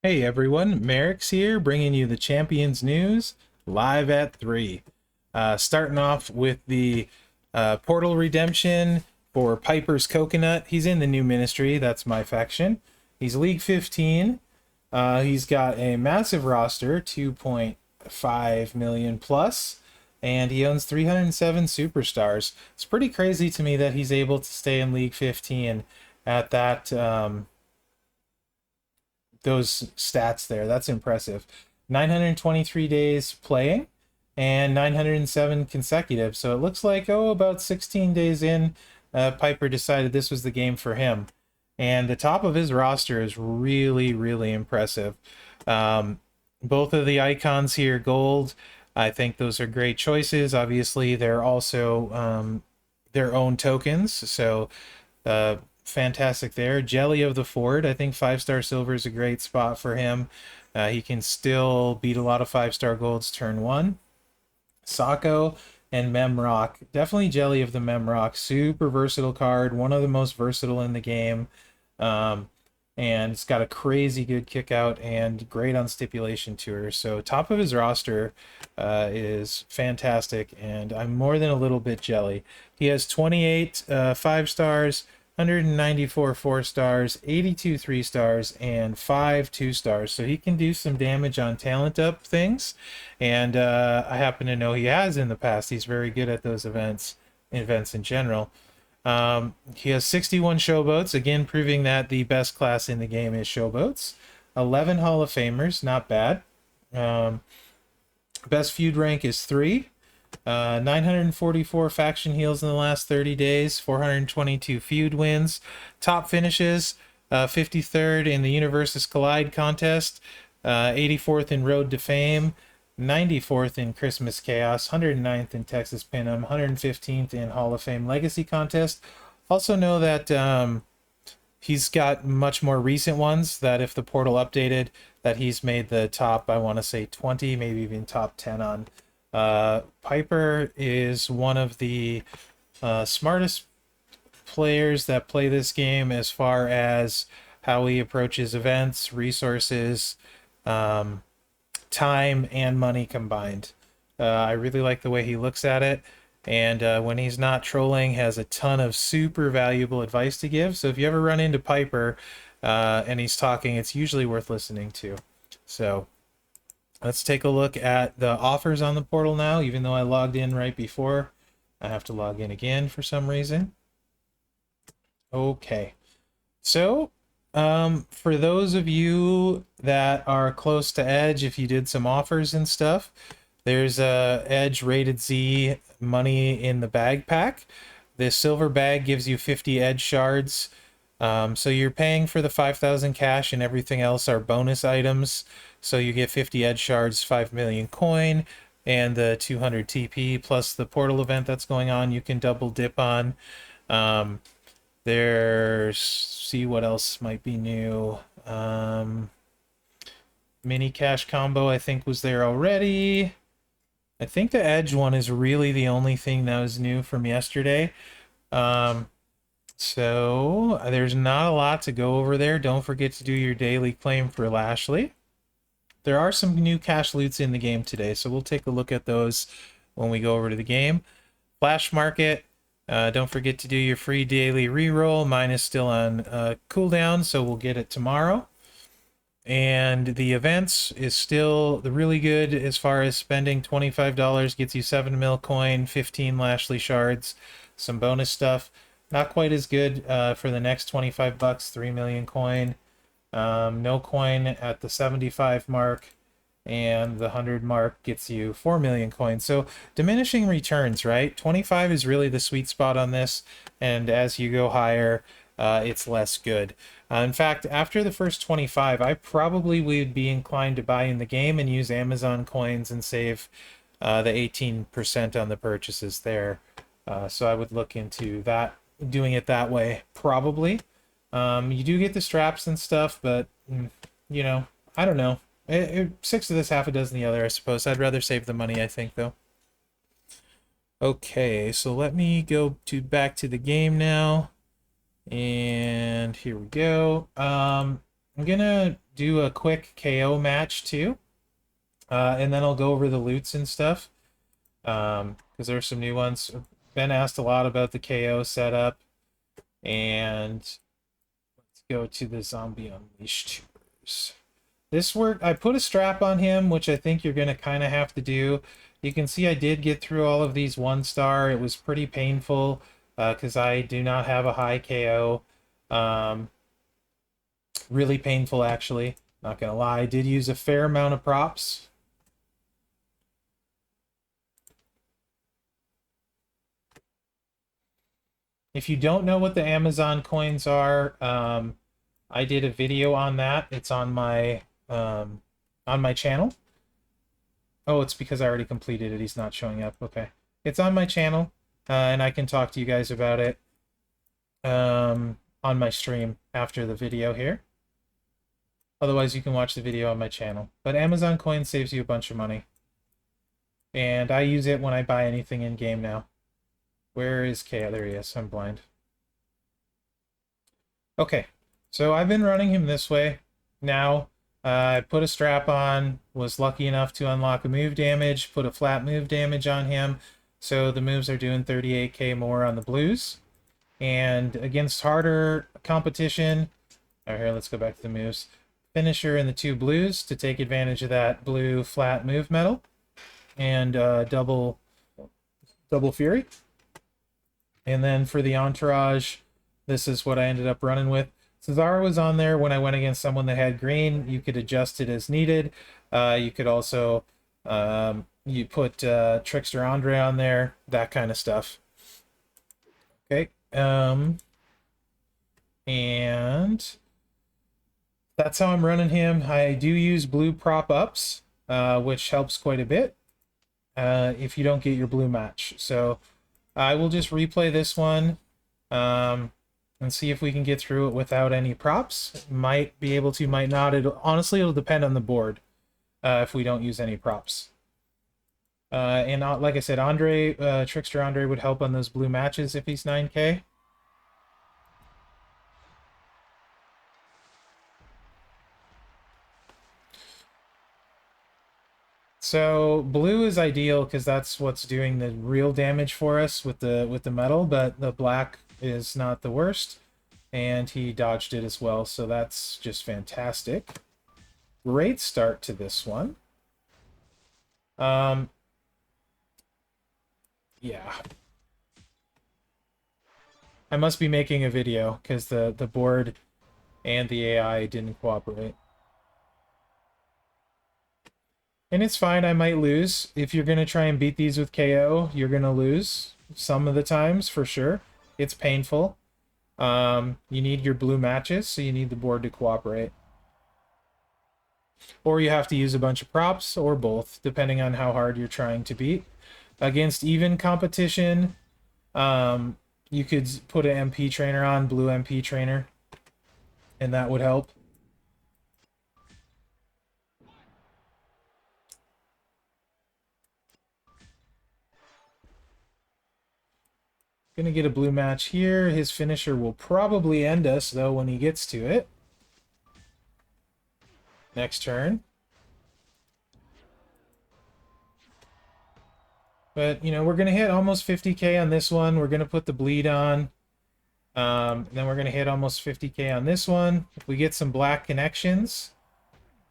Hey everyone, Mherex here, bringing you the Champions News live at 3. Starting off with the Portal Redemption for Piper's Coconut. He's in the new ministry, that's my faction. He's League 15. He's got a massive roster, 2.5 million plus, and he owns 307 superstars. It's pretty crazy to me that he's able to stay in League 15 at that those stats there. That's impressive. 923 days playing and 907 consecutive. So it looks like, about 16 days in, Piper decided this was the game for him. And the top of his roster is really, really impressive. Both of the icons here, gold. I think those are great choices. Obviously, they're also their own tokens. So fantastic there. Jelly of the Ford. I think 5-star silver is a great spot for him. He can still beat a lot of 5-star golds turn one. Sako and Mherex. Definitely Jelly of the Mherex. Super versatile card. One of the most versatile in the game. And it's got a crazy good kick out and great on stipulation tour. So top of his roster is fantastic, and I'm more than a little bit jelly. He has 28 5-stars, 194 4-stars, 82 3-stars, and 5 2-stars. So he can do some damage on talent up things, and I happen to know he has in the past. He's very good at those events in general. He has 61 showboats, again proving that the best class in the game is showboats. 11 Hall of Famers, not bad. Best feud rank is 3. 944 faction heals in the last 30 days, 422 feud wins. Top finishes, 53rd in the Universes Collide contest, 84th in Road to Fame, 94th in Christmas Chaos, 109th in Texas Pinn'em, 115th in Hall of Fame Legacy Contest. Also know that he's got much more recent ones that if the portal updated, that he's made the top, I want to say 20, maybe even top 10 on. Piper is one of the smartest players that play this game as far as how he approaches events, resources, time, and money combined. I really like the way he looks at it, and when he's not trolling, has a ton of super valuable advice to give. So if you ever run into Piper and he's talking, it's usually worth listening to. So let's take a look at the offers on the portal now. Even though I logged in right before, I have to log in again for some reason. Okay. So, for those of you that are close to Edge, if you did some offers and stuff, there's a Edge Rated Z money in the bag pack. The silver bag gives you 50 Edge shards. So you're paying for the 5,000 cash, and everything else are bonus items. So you get 50 Edge shards, 5 million coin, and the 200 TP, plus the portal event that's going on, you can double dip on. There's, see what else might be new. Mini cash combo, I think, was there already. I think the Edge one is really the only thing that was new from yesterday. So there's not a lot to go over there. Don't forget to do your daily claim for Lashley. There are some new cash loots in the game today, so we'll take a look at those when we go over to the game. Flash Market. Don't forget to do your free daily reroll. Mine is still on cooldown, so we'll get it tomorrow. And the events is still really good as far as spending. $25 gets you 7 mil coin, 15 Lashley shards, some bonus stuff. Not quite as good for the next 25 bucks, 3 million coin. No coin at the 75 mark, and the 100 mark gets you 4 million coins. So diminishing returns, right? 25 is really the sweet spot on this, and as you go higher, it's less good. In fact, after the first 25, I probably would be inclined to buy in the game and use Amazon coins and save the 18% on the purchases there. So I would look into that, doing it that way, probably. You do get the straps and stuff, but, I don't know. 6 of this, half a dozen the other, I suppose. I'd rather save the money, I think, though. Okay, so let me go back to the game now. And here we go. I'm gonna do a quick KO match too, and then I'll go over the loots and stuff, because there's some new ones. Ben asked a lot about the KO setup, and let's go to the Zombie Unleashed tours. This work, I put a strap on him, which I think you're gonna kind of have to do. You can see I did get through all of these 1-star. It was pretty painful, because I do not have a high KO. Really painful, actually. Not gonna lie. I did use a fair amount of props. If you don't know what the Amazon coins are, I did a video on that. It's on my channel. Oh, it's because I already completed it. He's not showing up. Okay. It's on my channel, and I can talk to you guys about it on my stream after the video here. Otherwise, you can watch the video on my channel. But Amazon coin saves you a bunch of money. And I use it when I buy anything in-game now. Where is K? There he is. I'm blind. Okay, so I've been running him this way. Now, I put a strap on, was lucky enough to unlock a move damage, put a flat move damage on him, so the moves are doing 38k more on the blues. And against harder competition, all right, here, let's go back to the moves. Finisher in the 2 blues to take advantage of that blue flat move metal, and double fury. And then for the entourage, this is what I ended up running with. Cesaro was on there when I went against someone that had green. You could adjust it as needed. You could also you put Trickster Andre on there, that kind of stuff. Okay. And that's how I'm running him. I do use blue prop ups, which helps quite a bit if you don't get your blue match. So I will just replay this one and see if we can get through it without any props. Might be able to, might not. Honestly, it'll depend on the board if we don't use any props. And like I said, Trickster Andre would help on those blue matches if he's 9k. So blue is ideal because that's what's doing the real damage for us with the metal, but the black is not the worst, and he dodged it as well, so that's just fantastic. Great start to this one. Yeah. I must be making a video because the board and the AI didn't cooperate. And it's fine, I might lose. If you're going to try and beat these with KO, you're going to lose some of the times, for sure. It's painful. You need your blue matches, so you need the board to cooperate. Or you have to use a bunch of props, or both, depending on how hard you're trying to beat. Against even competition, you could put an MP trainer on, blue MP trainer, and that would help. Gonna get a blue match here. His finisher will probably end us, though, when he gets to it. Next turn. But, you know, we're gonna hit almost 50k on this one. We're gonna put the bleed on. Then we're gonna hit almost 50k on this one. If we get some black connections,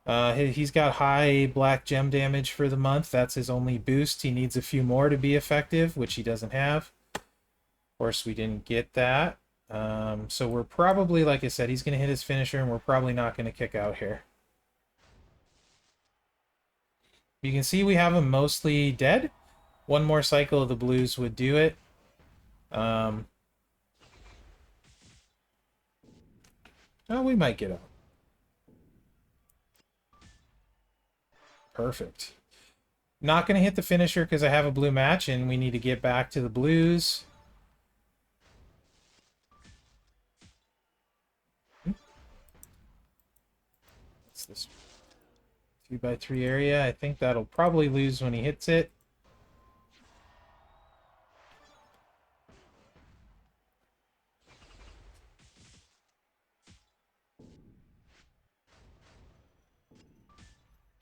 he's got high black gem damage for the month. That's his only boost. He needs a few more to be effective, which he doesn't have. Of course, we didn't get that. So we're probably, like I said, he's going to hit his finisher, and we're probably not going to kick out here. You can see we have him mostly dead. One more cycle of the blues would do it. Oh, we might get out. Perfect. Not going to hit the finisher because I have a blue match, and we need to get back to the blues. What's this? 2x3 area. I think that'll probably lose when he hits it.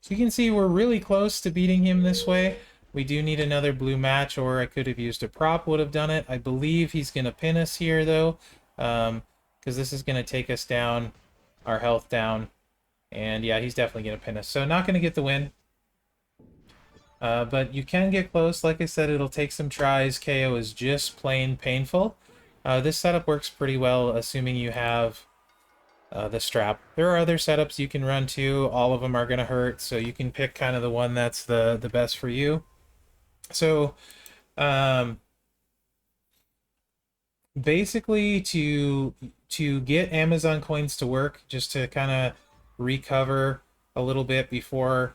So you can see we're really close to beating him this way. We do need another blue match, or I could have used a prop, would have done it. I believe he's going to pin us here, though, because this is going to take us down, our health down. And yeah, he's definitely going to pin us. So not going to get the win. But you can get close. Like I said, it'll take some tries. KO is just plain painful. This setup works pretty well, assuming you have the strap. There are other setups you can run too. All of them are going to hurt, so you can pick kind of the one that's the best for you. So basically, to get Amazon coins to work, just to kind of recover a little bit before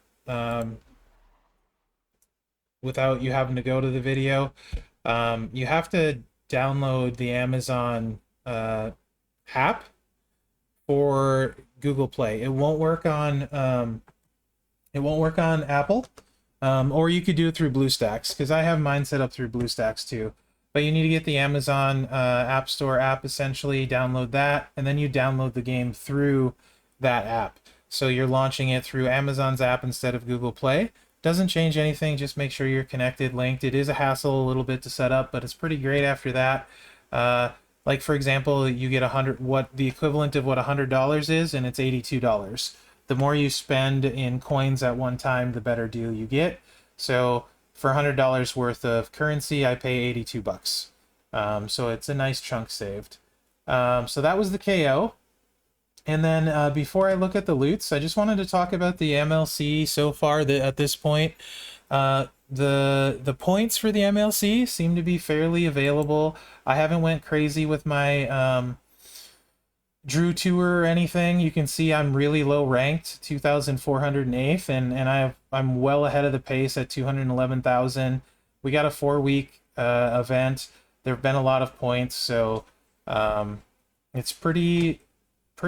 without you having to go to the video, you have to download the Amazon app for Google Play. It won't work on Apple, or you could do it through BlueStacks, because I have mine set up through BlueStacks too. But you need to get the Amazon App Store app, essentially, download that, and then you download the game through that app. So you're launching it through Amazon's app instead of Google Play. Doesn't change anything, just make sure you're connected, linked. It is a hassle a little bit to set up, but it's pretty great after that. Like for example, you get what the equivalent of what $100 is, and it's $82. The more you spend in coins at one time, the better deal you get. So for $100 worth of currency, I pay 82 bucks. So it's a nice chunk saved. So that was the KO. And then before I look at the loots, I just wanted to talk about the MLC so far at this point. The points for the MLC seem to be fairly available. I haven't went crazy with my Drew tour or anything. You can see I'm really low ranked, 2,408th, and I'm well ahead of the pace at 211,000. We got a 4-week event. There have been a lot of points, so it's pretty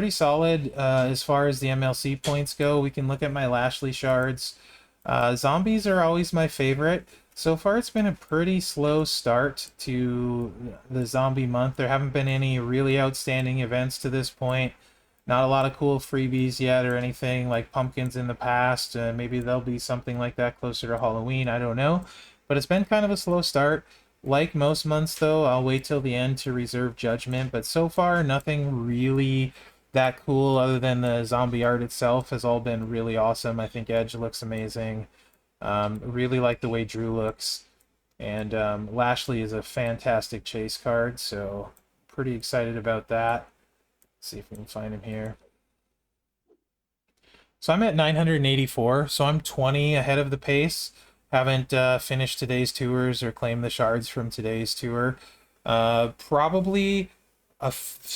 solid as far as the MLC points go. We can look at my Lashley shards. Zombies are always my favorite. So far, it's been a pretty slow start to the zombie month. There haven't been any really outstanding events to this point. Not a lot of cool freebies yet or anything like pumpkins in the past. Maybe there'll be something like that closer to Halloween. I don't know. But it's been kind of a slow start. Like most months, though, I'll wait till the end to reserve judgment. But so far, nothing really that cool other than the zombie art itself has all been really awesome. I think Edge looks amazing. Really like the way Drew looks, and Lashley is a fantastic chase card, so pretty excited about that. Let's see if we can find him here. So I'm at 984, so I'm 20 ahead of the pace. Haven't finished today's tours or claimed the shards from today's tour. Probably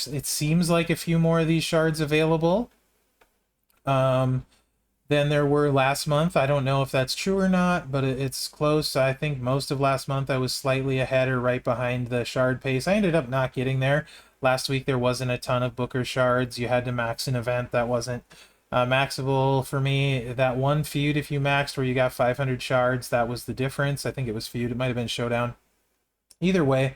it seems like a few more of these shards available than there were last month. I don't know if that's true or not, but it's close. I think most of last month I was slightly ahead or right behind the shard pace. I ended up not getting there. Last week there wasn't a ton of Booker shards. You had to max an event that wasn't maxable for me. That one feud, if you maxed where you got 500 shards, that was the difference. I think it was feud. It might have been showdown. Either way,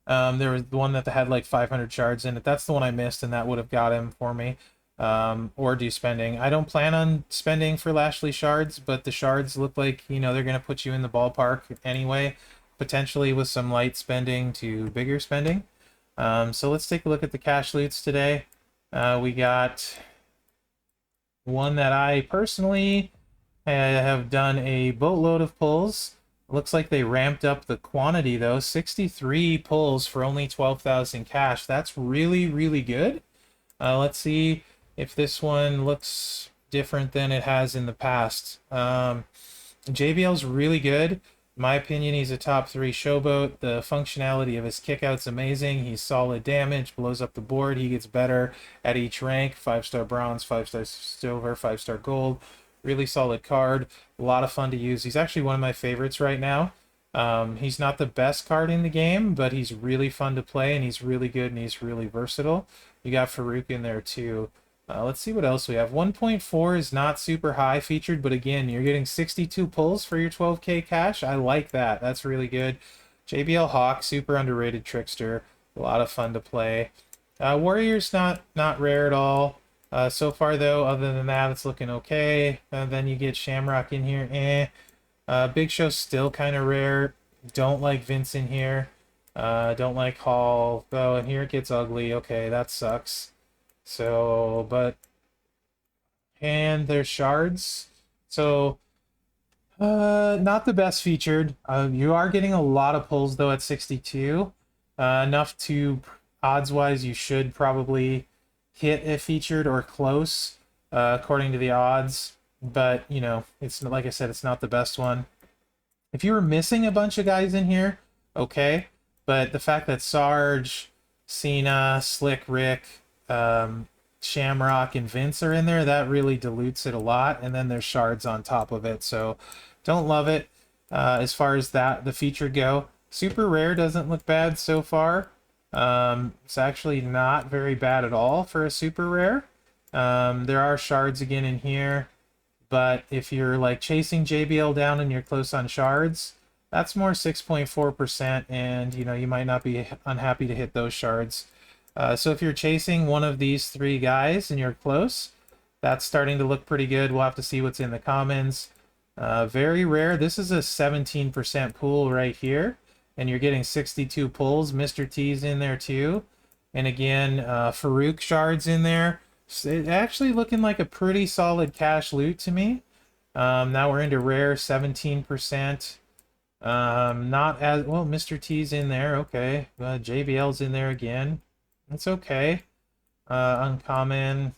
there was the one that had like 500 shards in it. That's the one I missed, and that would have got him for me. Or do spending. I don't plan on spending for Lashley shards, but the shards look like, you know, they're going to put you in the ballpark anyway, potentially with some light spending to bigger spending. So let's take a look at the cash loots today. We got one that I personally have done a boatload of pulls. Looks like they ramped up the quantity though. 63 pulls for only 12,000 cash. That's really, really good. Let's see if this one looks different than it has in the past. JBL's really good. In my opinion, he's a top 3 showboat. The functionality of his kickout's amazing. He's solid damage, blows up the board. He gets better at each rank. 5-star bronze, 5-star silver, 5-star gold. Really solid card. A lot of fun to use. He's actually one of my favorites right now. He's not the best card in the game, but he's really fun to play, and he's really good, and he's really versatile. You got Farouk in there too. Let's see what else we have. 1.4 is not super high featured, but again, you're getting 62 pulls for your 12k cash. I like that. That's really good. JBL Hawk, super underrated trickster. A lot of fun to play. Warrior's not rare at all. So far though, other than that, it's looking okay. Then you get Shamrock in here, Big Show's still kind of rare. Don't like Vince in here. Don't like Hall. Oh, and here it gets ugly. Okay, that sucks. So, but, and there's shards. So, not the best featured. You are getting a lot of pulls though at 62. Enough to, odds-wise, you should probably hit a featured or close, according to the odds. But, you know, it's like I said, it's not the best one. If you were missing a bunch of guys in here, okay. But the fact that Sarge, Cena, Slick Rick, Shamrock, and Vince are in there, that really dilutes it a lot. And then there's shards on top of it, so don't love it. As far as that, the feature go, super rare doesn't look bad so far. It's actually not very bad at all for a super rare. There are shards again in here. But if you're like chasing JBL down and you're close on shards, that's more 6.4%, and you know, you might not be unhappy to hit those shards. So if you're chasing one of these three guys and you're close, that's starting to look pretty good. We'll have to see what's in the commons. Very rare. This is a 17% pool right here, and you're getting 62 pulls. Mr. T's in there too. And again, Farouk shards in there. It's actually looking like a pretty solid cash loot to me. Now we're into rare, 17%. Not as well. Mr. T's in there, okay. JBL's in there again. It's okay. Uncommon.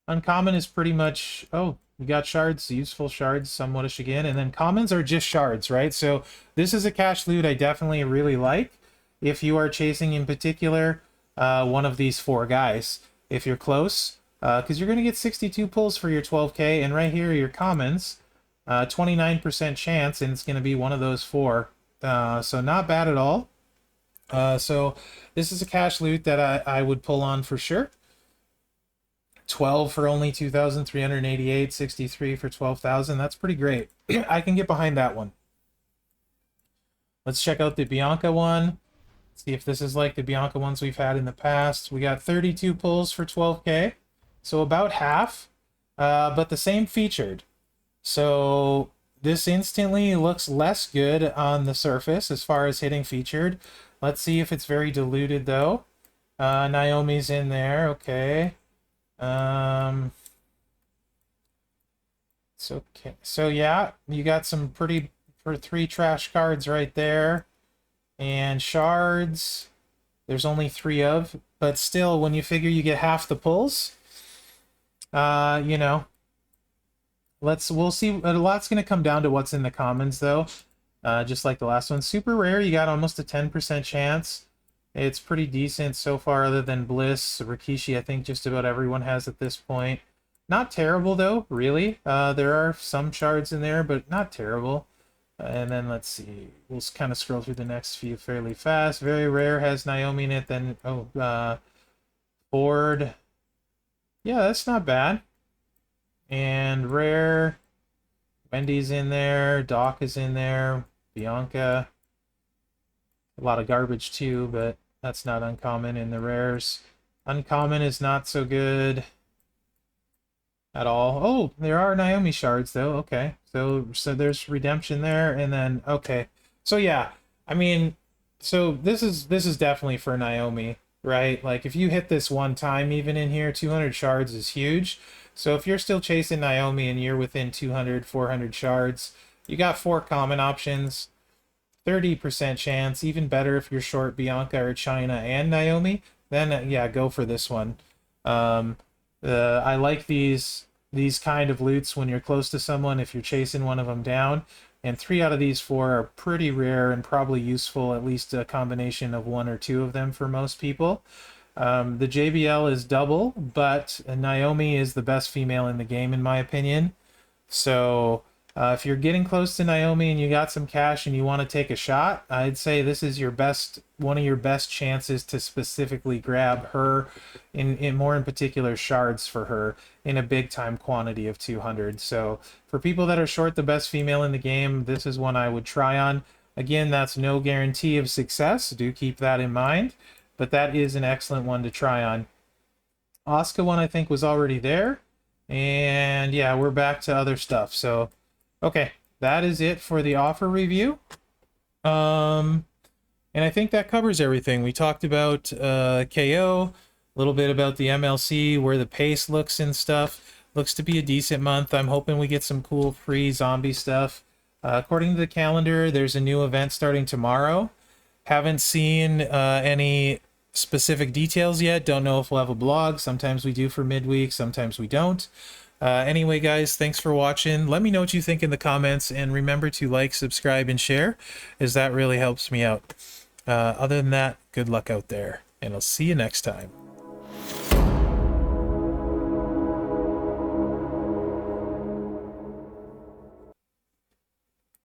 Uncommon is pretty much, oh, you got shards, useful shards, somewhat-ish again, and then commons are just shards, right? So this is a cash loot I definitely really like if you are chasing in particular one of these four guys. If you're close, because you're going to get 62 pulls for your 12K, and right here are your commons, 29% chance, and it's going to be one of those four. So not bad at all. So this is a cash loot that I would pull on for sure. 12 for only 2,388, 63 for 12,000. That's pretty great. I can get behind that one. Let's check out the Bianca one. See if this is like the Bianca ones we've had in the past. We got 32 pulls for 12K, so about half, but the same featured. So this instantly looks less good on the surface as far as hitting featured. Let's see if it's very diluted though. Naomi's in there, okay. So okay. So yeah, you got some pretty for three trash cards right there. And shards, there's only 3 of, but still, when you figure you get half the pulls, you know, we'll see. A lot's going to come down to what's in the commons, though, just like the last one. Super rare, you got almost a 10% chance. It's pretty decent so far, other than Bliss. Rikishi, I think just about everyone has at this point. Not terrible, though, really. There are some shards in there, but not terrible. And then let's see, we'll kind of scroll through the next few fairly fast. Very rare has Naomi in it. Then, Ford. Yeah, that's not bad. And rare, Wendy's in there. Doc is in there. Bianca. A lot of garbage too, but that's not uncommon in the rares. Uncommon is not so good at all. Oh, there are Naomi shards though. Okay, so there's redemption there, and then okay, so yeah, I mean, so this is definitely for Naomi, right? Like if you hit this one time, even in here, 200 shards is huge. So if you're still chasing Naomi and you're within 200, 400 shards, you got 4 common options, 30% chance. Even better if you're short Bianca or China and Naomi, then yeah, go for this one. I like these kind of loots when you're close to someone, if you're chasing one of them down, and 3 out of these 4 are pretty rare and probably useful, at least a combination of 1 or 2 of them for most people. The JBL is double, but Naomi is the best female in the game in my opinion. So if you're getting close to Naomi and you got some cash and you want to take a shot, I'd say this is your one of your best chances to specifically grab her, more in particular shards for her in a big time quantity of 200. So for people that are short the best female in the game, this is one I would try on. Again, that's no guarantee of success. Do keep that in mind, but that is an excellent one to try on. Oscar one I think was already there. And yeah, we're back to other stuff. So, okay, that is it for the offer review. And I think that covers everything. We talked about KO, a little bit about the MLC, where the pace looks and stuff. Looks to be a decent month. I'm hoping we get some cool free zombie stuff. According to the calendar, there's a new event starting tomorrow. Haven't seen any specific details yet. Don't know if we'll have a blog. Sometimes we do for midweek, sometimes we don't. Anyway, guys, thanks for watching. Let me know what you think in the comments, and remember to like, subscribe, and share, as that really helps me out. Other than that, good luck out there, and I'll see you next time.